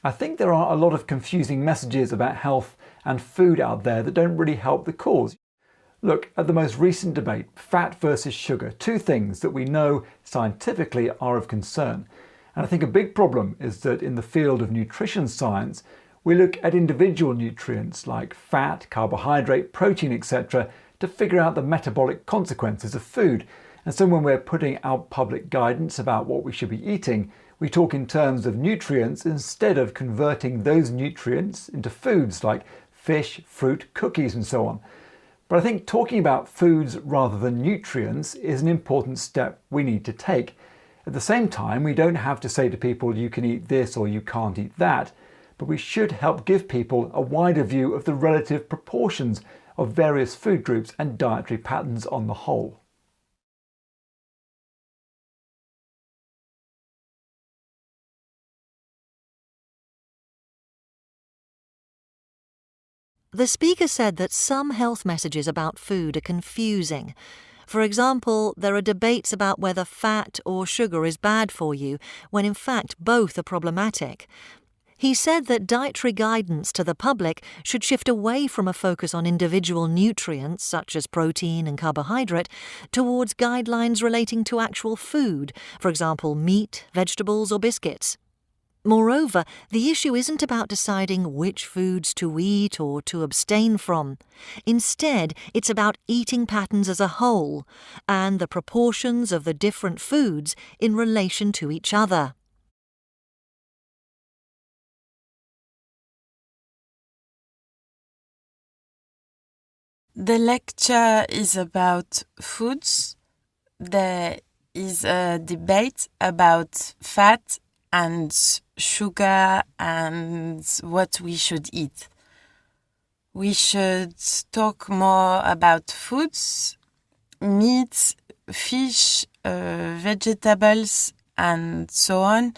I think there are a lot of confusing messages about health and food out there that don't really help the cause. Look at the most recent debate, fat versus sugar, two things that we know scientifically are of concern. And I think a big problem is that in the field of nutrition science, we look at individual nutrients like fat, carbohydrate, protein, etc. to figure out the metabolic consequences of food. And so when we're putting out public guidance about what we should be eating, we talk in terms of nutrients instead of converting those nutrients into foods like fish, fruit, cookies and so on. But I think talking about foods rather than nutrients is an important step we need to take. At the same time, we don't have to say to people you can eat this or you can't eat that, but we should help give people a wider view of the relative proportions of various food groups and dietary patterns on the whole. The speaker said that some health messages about food are confusing. For example, there are debates about whether fat or sugar is bad for you, when in fact both are problematic. He said that dietary guidance to the public should shift away from a focus on individual nutrients, such as protein and carbohydrate, towards guidelines relating to actual food, for example, meat, vegetables or biscuits. Moreover, the issue isn't about deciding which foods to eat or to abstain from. Instead, it's about eating patterns as a whole and the proportions of the different foods in relation to each other. The lecture is about foods. There is a debate about fat and sugar and what we should eat. We should talk more about foods, meat, fish, vegetables, and so on.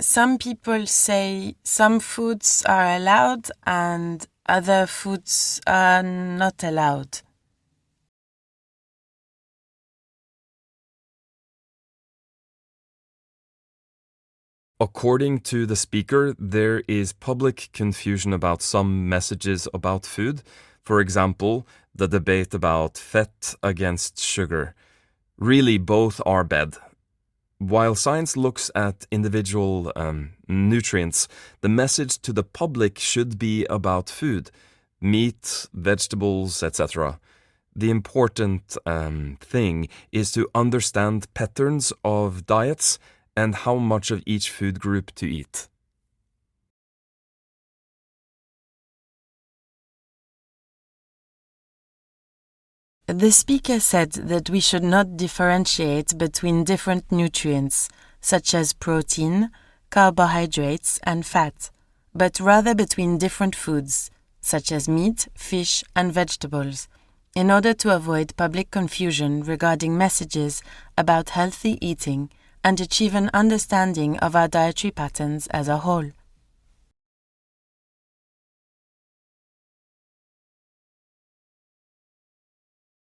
Some people say some foods are allowed and other foods are not allowed. According to the speaker, there is public confusion about some messages about food. For example, the debate about fat against sugar. Really, both are bad. While science looks at individual nutrients, the message to the public should be about food, meat, vegetables, etc. The important thing is to understand patterns of diets and how much of each food group to eat. The speaker said that we should not differentiate between different nutrients, such as protein, carbohydrates, and fat, but rather between different foods, such as meat, fish, and vegetables, in order to avoid public confusion regarding messages about healthy eating and achieve an understanding of our dietary patterns as a whole.